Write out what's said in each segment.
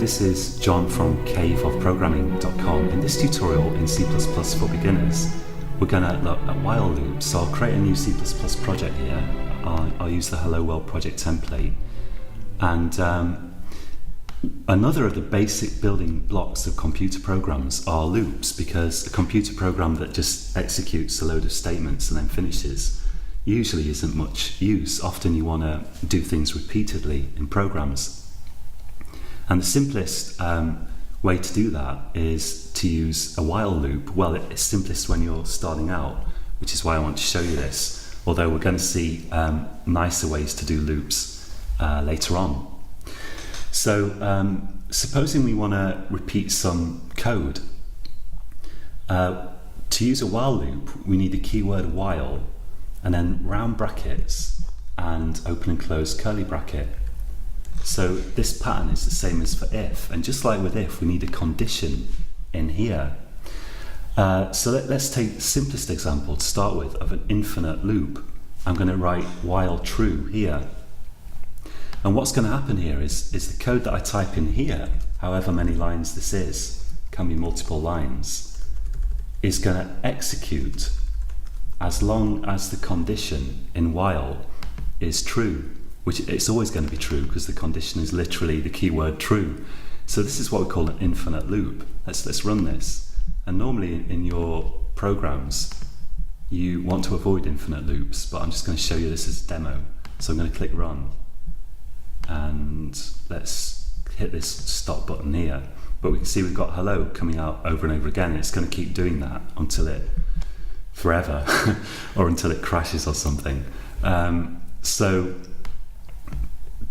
this is John from caveofprogramming.com. In this tutorial in C++ for beginners, we're going to look at while loops. So I'll create a new C++ project here. I'll use the Hello World project template. And another of the basic building blocks of computer programs are loops, because a computer program that just executes a load of statements and then finishes usually isn't much use. Often you want to do things repeatedly in programs. And the simplest way to do that is to use a while loop. Well, it's simplest when you're starting out, which is why I want to show you this, although we're going to see nicer ways to do loops later on. So supposing we want to repeat some code. To use a while loop, we need the keyword while, and then round brackets and open and close curly bracket. So this pattern is the same as for if, and just like with if, we need a condition in here. So let's take the simplest example to start with of an infinite loop. I'm going to write while true here. And what's going to happen here is the code that I type in here, however many lines this is, can be multiple lines, is going to execute as long as the condition in while is true, which it's always going to be true because the condition is literally the keyword true. So this is what we call an infinite loop. Let's run this. And normally in your programs, you want to avoid infinite loops, but I'm just going to show you this as a demo. So I'm going to click run. And let's hit this stop button here. But we can see we've got hello coming out over and over again. And it's going to keep doing that until it, forever, or until it crashes or something. So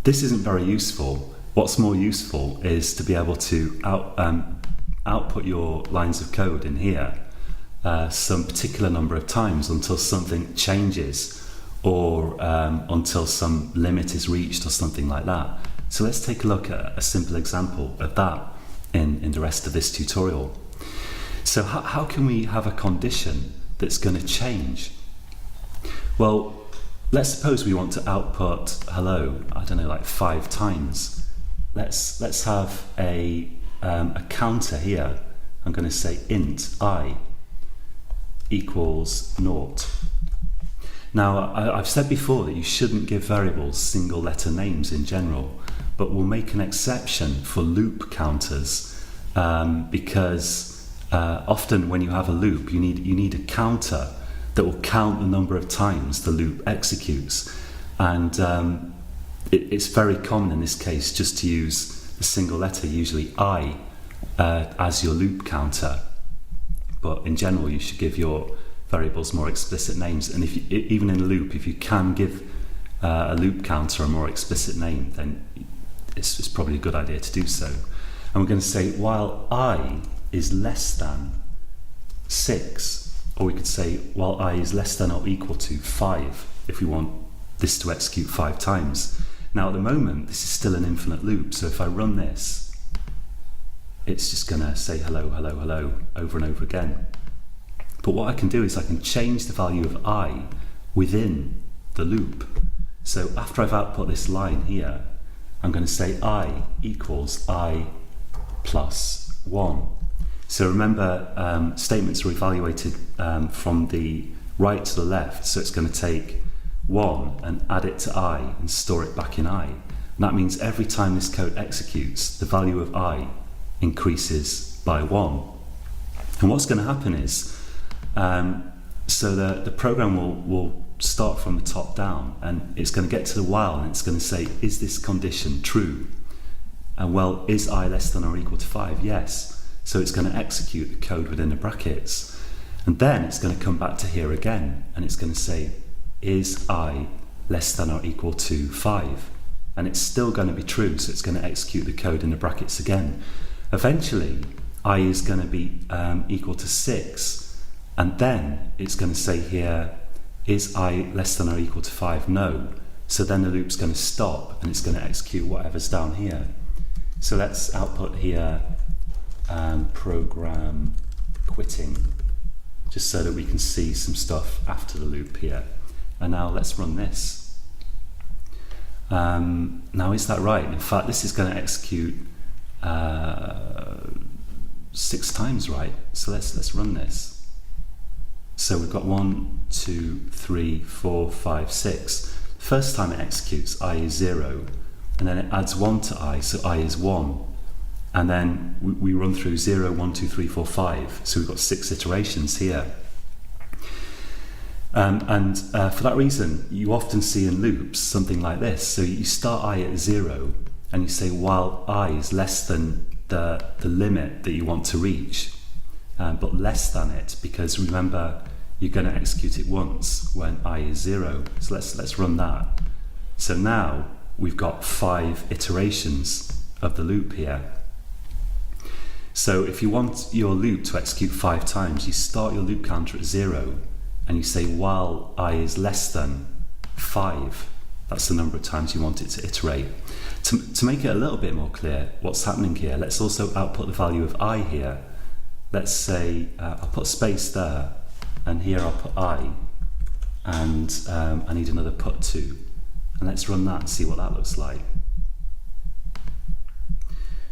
this isn't very useful. What's more useful is to be able to output your lines of code in here some particular number of times until something changes, or until some limit is reached or something like that. So let's take a look at a simple example of that in the rest of this tutorial. So how can we have a condition that's going to change? Well, let's suppose we want to output hello, I don't know, like 5 times. Let's have a counter here. I'm going to say int I equals 0. Now, I've said before that you shouldn't give variables single letter names in general, but we'll make an exception for loop counters because often when you have a loop, you need a counter that will count the number of times the loop executes. And it's very common in this case just to use the single letter, usually I, as your loop counter. But in general, you should give your variables more explicit names. And if even in a loop, if you can give a loop counter a more explicit name, then it's probably a good idea to do so. And we're going to say while I is less than 6, or we could say while I is less than or equal to 5, if we want this to execute 5 times. Now at the moment, this is still an infinite loop, so if I run this, it's just going to say hello, hello, hello over and over again. But what I can do is I can change the value of I within the loop. So after I've output this line here, I'm going to say I equals I plus 1. So remember, statements are evaluated from the right to the left, so it's going to take 1 and add it to I and store it back in I. And that means every time this code executes, the value of I increases by 1. And what's going to happen is, so the program will start from the top down, and it's going to get to the while, and it's going to say, is this condition true? And well, is I less than or equal to 5? Yes. So it's going to execute the code within the brackets. And then it's going to come back to here again, and it's going to say, is I less than or equal to 5? And it's still going to be true, so it's going to execute the code in the brackets again. Eventually, I is going to be equal to 6, and then it's going to say here, is I less than or equal to 5? No. So then the loop's going to stop, and it's going to execute whatever's down here. So let's output here program quitting, just so that we can see some stuff after the loop here. And now let's run this. Now is that right? In fact, this is going to execute 6 times, right? So let's run this. So we've got 1, 2, 3, 4, 5, 6. First time it executes, I is 0, and then it adds 1 to I, so I is 1. And then we run through 0, 1, 2, 3, 4, 5. So we've got 6 iterations here. For that reason, you often see in loops something like this. So you start I at 0, and you say while I is less than the limit that you want to reach, but less than it, because remember, you're going to execute it once when I is 0. So let's run that. So now we've got 5 iterations of the loop here. So if you want your loop to execute 5 times, you start your loop counter at 0, and you say while I is less than 5. That's the number of times you want it to iterate. To make it a little bit more clear what's happening here, let's also output the value of I here. Let's say I'll put a space there, and here I'll put I, and I need another put 2. And let's run that and see what that looks like.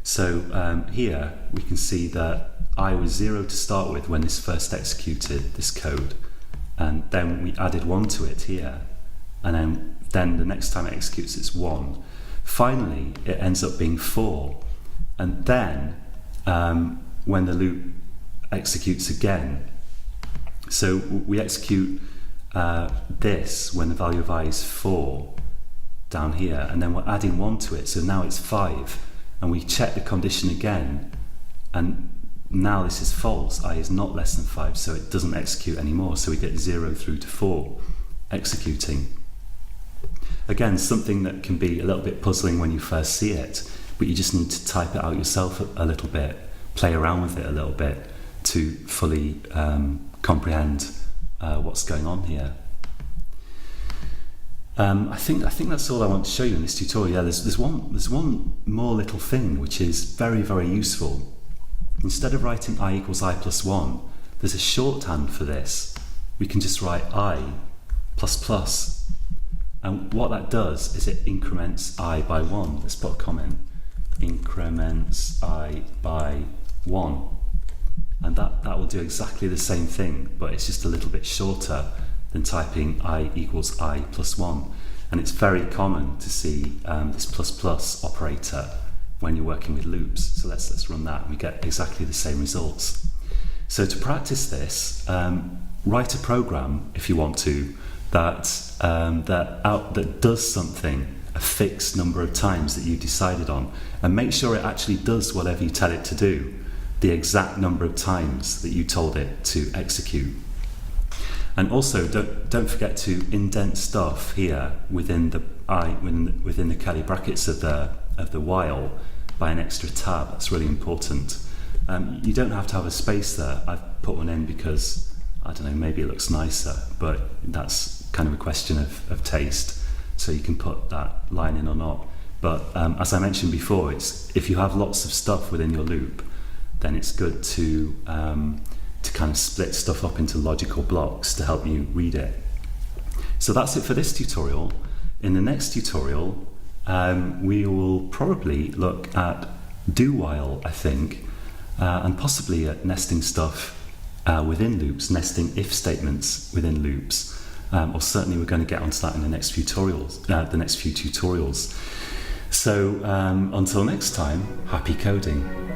So here we can see that I was 0 to start with when this first executed this code, and then we added 1 to it here, and then the next time it executes it's 1. Finally it ends up being 4, and then when the loop executes again, so we execute this when the value of I is 4 down here, and then we're adding 1 to it, so now it's 5, and we check the condition again, and now this is false. I is not less than 5, so it doesn't execute anymore, so we get 0 through to 4 executing. Again, something that can be a little bit puzzling when you first see it, but you just need to type it out yourself a little bit, play around with it a little bit to fully comprehend what's going on here. I think that's all I want to show you in this tutorial. Yeah, there's one more little thing which is very, very useful. Instead of writing I equals I plus 1, there's a shorthand for this. We can just write I plus plus. And what that does is it increments I by 1. Let's put a comment. Increments I by 1. And that will do exactly the same thing, but it's just a little bit shorter than typing I equals I plus 1. And it's very common to see this plus plus operator when you're working with loops. So let's run that, and we get exactly the same results. So to practice this, write a program, if you want to, that does something a fixed number of times that you decided on, and make sure it actually does whatever you tell it to do, the exact number of times that you told it to execute. And also don't forget to indent stuff here within the curly brackets of the while by an extra tab. That's really important. You don't have to have a space there. I've put one in because, I don't know, maybe it looks nicer, but that's kind of a question of taste. So you can put that line in or not. But as I mentioned before, if you have lots of stuff within your loop, then it's good to kind of split stuff up into logical blocks to help you read it. So that's it for this tutorial. In the next tutorial, we will probably look at do while, I think, and possibly at nesting stuff within loops, nesting if statements within loops, or certainly we're going to get onto that in the next few tutorials. So until next time, happy coding.